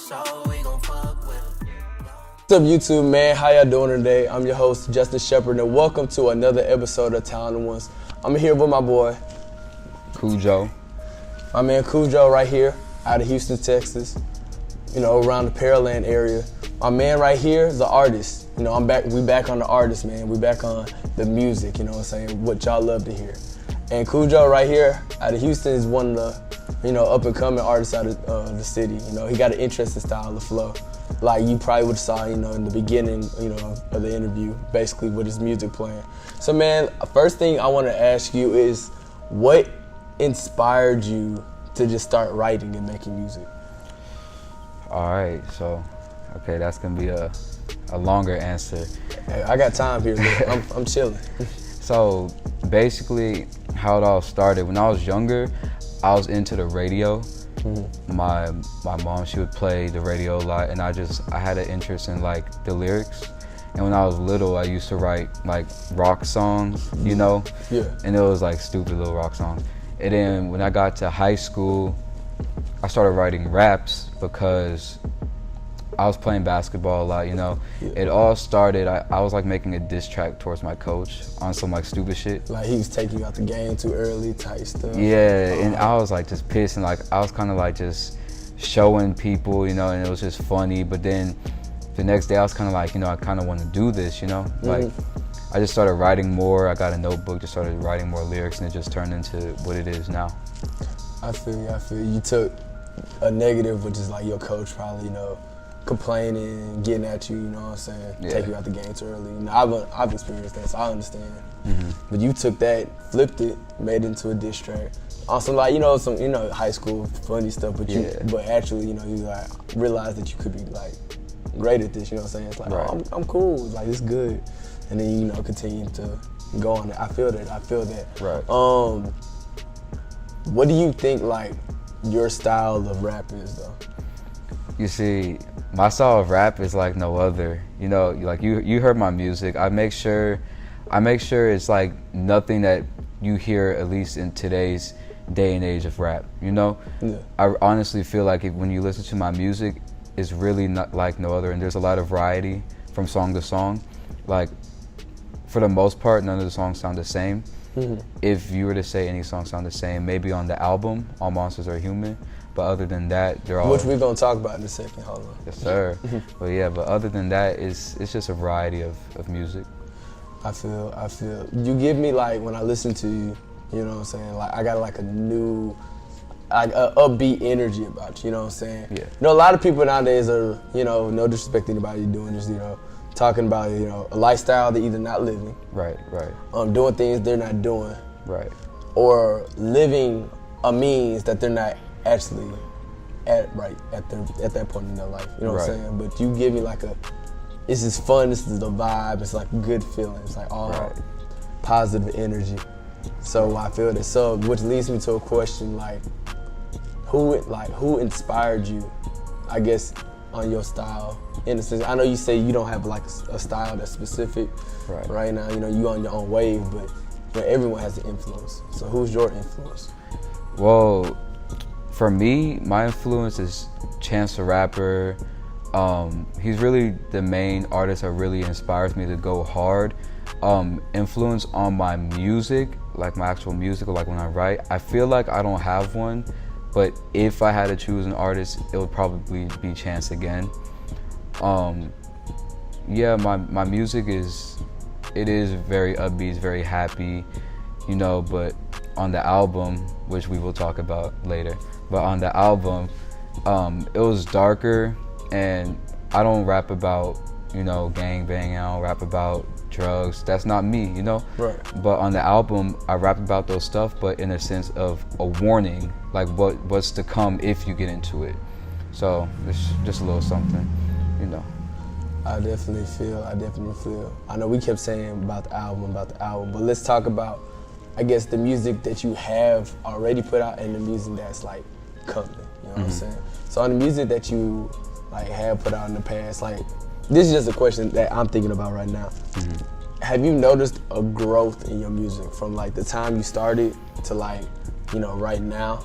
so we gon' fuck with him. What's up, YouTube, man? How y'all doing today? I'm your host, Justin Shepard, and welcome to another episode of TalentedOnes. I'm here with my boy, Kujoe. my man Kujoe right here out of Houston, Texas, around the Pearland area. My man right here is an artist. I'm back. We back on the artist, man. We back on the music, what y'all love to hear. And Kujoe right here out of Houston is one of the, up and coming artists out of the city. He got an interesting style of flow. Like you probably would have saw, in the beginning, of the interview, basically with his music playing. So man, first thing I want to ask you is, what inspired you to just start writing and making music? All right, so, okay, that's gonna be a longer answer. Hey, I got time here, man. I'm chilling. So basically, how it all started, when I was younger, I was into the radio. Mm-hmm. My mom, she would play the radio a lot, and I had an interest in like the lyrics. And when I was little, I used to write like rock songs, Yeah. And it was like stupid little rock songs. And then when I got to high school, I started writing raps because I was playing basketball a lot, Yeah. It all started, I was like making a diss track towards my coach on some like stupid shit. Like he was taking you out the game too early type stuff. Yeah, and I was like just pissed, and like I was kind of like just showing people, and it was just funny. But then the next day I was kind of like, I kind of want to do this, Like I just started writing more. I got a notebook, just started writing more lyrics, and it just turned into what it is now. I feel you. You took a negative, which is like your coach probably, complaining, getting at you, Yeah. Take you out the game too early. I've experienced that, so I understand. Mm-hmm. But you took that, flipped it, made it into a diss track. Also, like, some high school funny stuff, but but actually, you like realized that you could be like great at this. It's like, right. Oh, I'm cool. Like it's good, and then you continue to go on it. I feel that. Right. What do you think like your style of rap is though? You see, my style of rap is like no other. Like you heard my music. I make sure it's like nothing that you hear, at least in today's day and age of rap. Yeah. I honestly feel like when you listen to my music, it's really not like no other, and there's a lot of variety from song to song. Like for the most part, none of the songs sound the same. Mm-hmm. If you were to say any songs sound the same, maybe on the album, All Monsters Are Human. But other than that, they're all... Which we're going to talk about in a second, hold on. Yes, sir. But yeah, but other than that, it's just a variety of music. I feel. You give me, like, when I listen to you, like, I got, like, a new, upbeat energy about you, Yeah. A lot of people nowadays are, no disrespect to anybody doing this, talking about, a lifestyle they're either not living. Right. Doing things they're not doing. Right. Or living a means that they're not actually at that point in their life, what I'm saying? But you give me like this is fun, this is the vibe, it's like good feeling, it's like all positive energy. So I feel that. So which leads me to a question like who inspired you, I guess, on your style? In a sense, I know you say you don't have like a style that's specific right now, you on your own wave, but everyone has an influence. So who's your influence? Well, for me, my influence is Chance the Rapper. He's really the main artist that really inspires me to go hard. Influence on my music, like my actual music, or like when I write, I feel like I don't have one, but if I had to choose an artist, it would probably be Chance again. Yeah, my music is very upbeat, it's very happy, but on the album, which we will talk about later, but on the album, it was darker, and I don't rap about, gang banging, I don't rap about drugs, that's not me, Right. But on the album, I rap about those stuff, but in a sense of a warning, like what's to come if you get into it. So it's just a little something, I definitely feel. I know we kept saying about the album, but let's talk about, I guess, the music that you have already put out and the music that's like coming, what I'm saying? So on the music that you like have put out in the past, like this is just a question that I'm thinking about right now. Have you noticed a growth in your music from like the time you started to like, right now,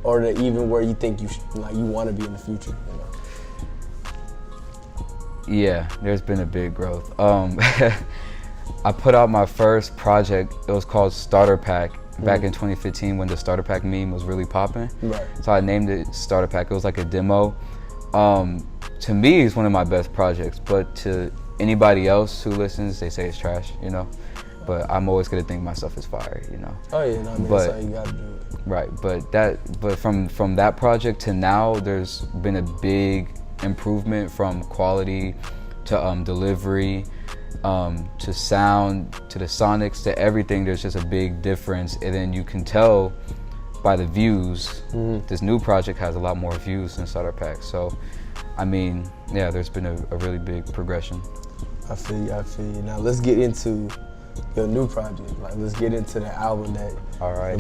or to even where you think you want to be in the future? Yeah, there's been a big growth. I put out my first project. It was called Starter Pack back in 2015 when the Starter Pack meme was really popping. Right. So I named it Starter Pack. It was like a demo. To me, it's one of my best projects, but to anybody else who listens, they say it's trash, you know? But I'm always gonna think my stuff is fire, you know? Oh yeah, no, I mean, that's how you gotta do it. Right, but from that project to now, there's been a big improvement from quality to delivery, to sound, to the sonics, to everything. There's just a big difference, and then you can tell by the views. This new project has a lot more views than Starter Pack. So, I mean, yeah, there's been a really big progression. I feel you. Now let's get into your new project. Like, let's get into the album that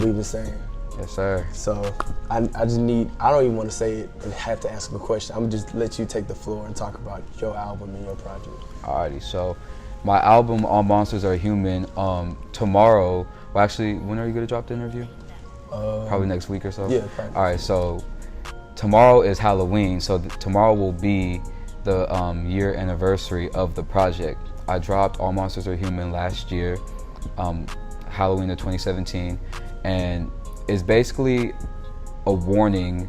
we've been saying. Yes, sir. So I don't even want to say it and have to ask a question. I'm gonna just let you take the floor and talk about your album and your project. Alrighty, so my album, All Monsters Are Human, tomorrow, well actually, when are you gonna drop the interview? Probably next week or so? Yeah, probably. Alright, so tomorrow is Halloween, so tomorrow will be the year anniversary of the project. I dropped All Monsters Are Human last year, Halloween of 2017, and it's basically a warning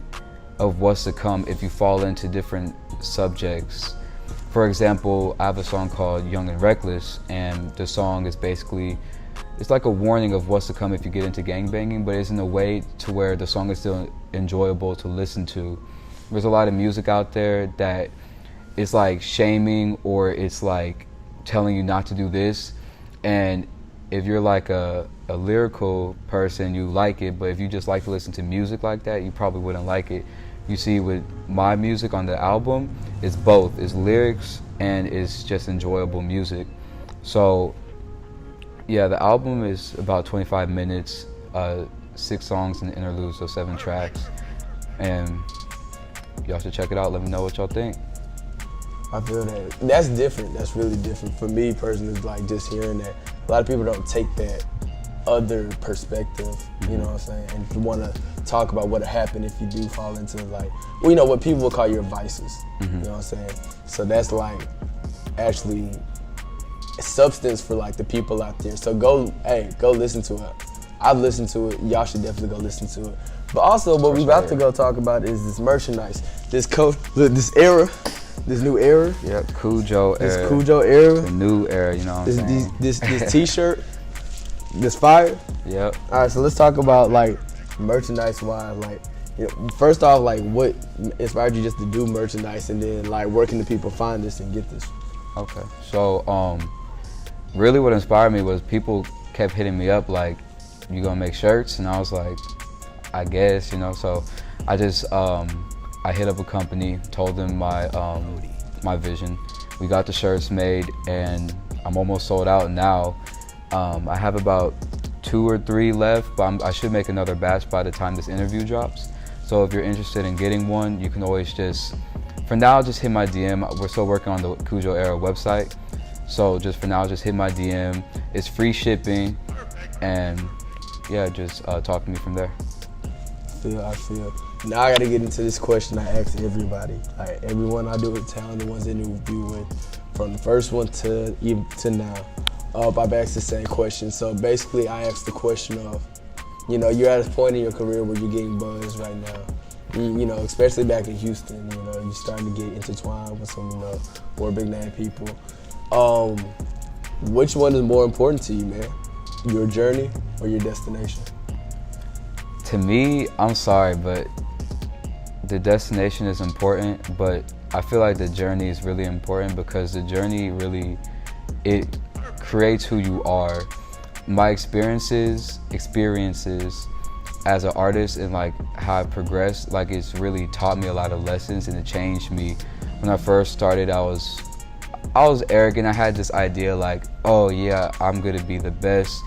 of what's to come if you fall into different subjects. For example, I have a song called Young and Reckless, and the song is basically, it's like a warning of what's to come if you get into gangbanging, but it's in a way to where the song is still enjoyable to listen to. There's a lot of music out there that is like shaming, or it's like telling you not to do this, and if you're like a lyrical person, you like it, but if you just like to listen to music like that, you probably wouldn't like it. You see, with my music on the album, it's both. It's lyrics and it's just enjoyable music. So yeah, the album is about 25 minutes, 6 songs and interludes, so 7 tracks. And y'all should check it out. Let me know what y'all think. I feel that. That's different. That's really different. For me personally, it's like just hearing that. A lot of people don't take that other perspective, you know what I'm saying? And want to talk about what happened if you do fall into, like, well, you know, what people would call your vices, you know what I'm saying? So that's like actually substance for like the people out there. So go listen to it. I've listened to it. Y'all should definitely go listen to it. But also what we're about to go talk about is this merchandise, this era. This new era. Yep, Kujoe era. This Kujoe era. The new era, you know what I'm saying? This t-shirt, this fire. Yep. All right, so let's talk about like merchandise-wise. Like, you know, first off, like what inspired you just to do merchandise, and then like where can the people find this and get this? Okay, so really what inspired me was people kept hitting me up like, you gonna make shirts? And I was like, I guess, you know. So I just I hit up a company, told them my vision. We got the shirts made, and I'm almost sold out now. I have about 2 or 3 left, but I should make another batch by the time this interview drops. So if you're interested in getting one, you can always just, for now, just hit my DM. We're still working on the Kujoe era website. So just for now, just hit my DM. It's free shipping, and yeah, just talk to me from there. I feel. Now I gotta get into this question I ask everybody. Like everyone I do with Talent, the ones I interview with, from the first one to now. I've asked the same question. So basically I asked the question of, you know, you're at a point in your career where you're getting buzzed right now. You know, especially back in Houston, you know, you're starting to get intertwined with some, you know, more big name people. Which one is more important to you, man? Your journey or your destination? To me, I'm sorry, but the destination is important, but I feel like the journey is really important, because the journey really, it creates who you are. My experiences as an artist, and like how I progressed, like it's really taught me a lot of lessons, and it changed me. When I first started, I was arrogant. I had this idea like, oh yeah, I'm gonna be the best.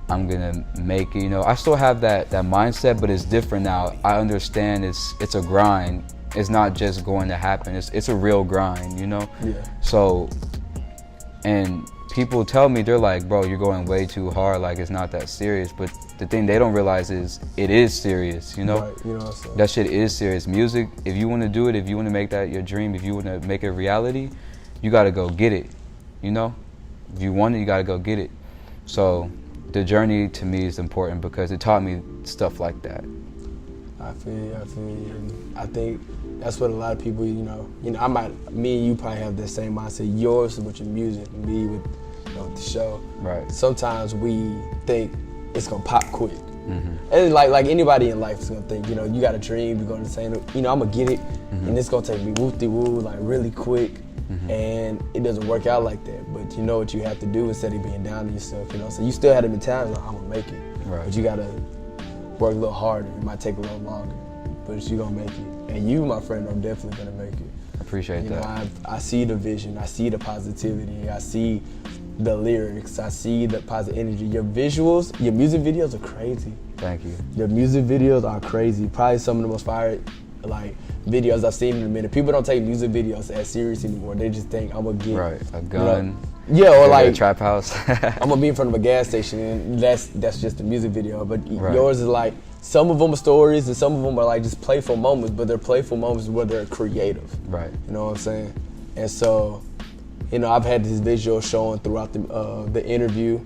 I'm gonna make it, you know. I still have that mindset, but it's different now. I understand it's a grind. It's not just going to happen. It's a real grind, you know? Yeah. So, and people tell me, they're like, bro, you're going way too hard, like it's not that serious. But the thing they don't realize is it is serious, you know? Right, you know what I'm saying? That shit is serious. Music, if you wanna do it, if you wanna make that your dream, if you wanna make it reality, you gotta go get it, you know? If you want it, you gotta go get it. So the journey to me is important because it taught me stuff like that. I feel you. And I think that's what a lot of people, me and you probably have the same mindset. Yours with your music, me with, with the show. Right. Sometimes we think it's gonna pop quick. And like anybody in life is gonna think, you got a dream, you're gonna say, I'm gonna get it, and it's gonna take me woo-de-woo, like really quick, and it doesn't work out like that. But you know what you have to do instead of being down on yourself, so you still had the mentality, like, I'm gonna make it, right. But you gotta work a little harder. It might take a little longer, but you're gonna make it. And you, my friend, are definitely gonna make it. I appreciate that. I see the vision, I see the positivity, I see the lyrics, I see the positive energy. Your visuals, your music videos are crazy. Thank you. Your music videos are crazy. Probably some of the most fire videos I've seen in a minute. People don't take music videos as serious anymore. They just think I'm gonna get a gun. Or like a trap house. I'm gonna be in front of a gas station, and that's just a music video. But yours is like, some of them are stories, and some of them are like just playful moments. But they're playful moments where they're creative. Right. You know what I'm saying? And so, I've had this visual showing throughout the interview.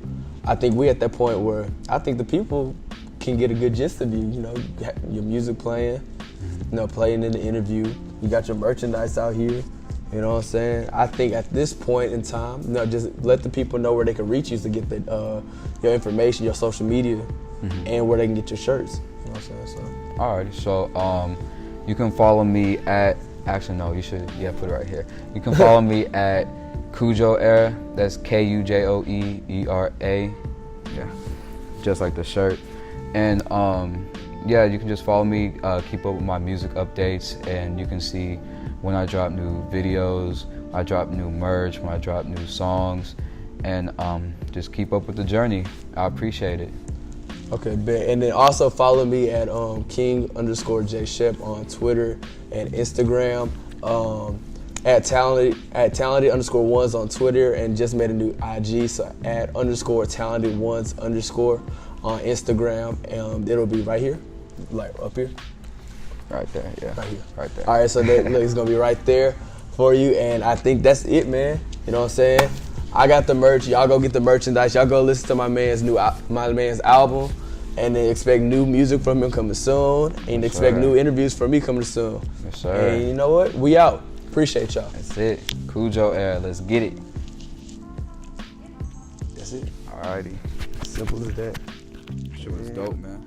I think we at that point where I think the people can get a good gist of you. Your music playing, playing in the interview. You got your merchandise out here. You know what I'm saying? I think at this point in time, just let the people know where they can reach you to get your information, your social media, and where they can get your shirts. You know what I'm saying? So. Alrighty, so you can follow me at, actually no, you should, put it right here. You can follow me at Kujoe Era, that's Kujoeera, just like the shirt. And you can just follow me, keep up with my music updates, and you can see when I drop new videos, I drop new merch, when I drop new songs, and just keep up with the journey. I appreciate it. Okay, bet. And then also follow me at King_J Shep on Twitter and Instagram. At Talented_Ones on Twitter, and just made a new IG, so at _TalentedOnes_ on Instagram. It'll be right here, like up here. Right there, yeah. Right here. Right there. All right, so it's gonna be right there for you, and I think that's it, man. You know what I'm saying? I got the merch. Y'all go get the merchandise. Y'all go listen to my man's album, and then expect new music from him coming soon, and expect new interviews from me coming soon. Yes, sir. And you know what? We out. Appreciate y'all. That's it. Kujoe Era, let's get it. That's it. Alrighty. Simple as that. Sure was dope, man.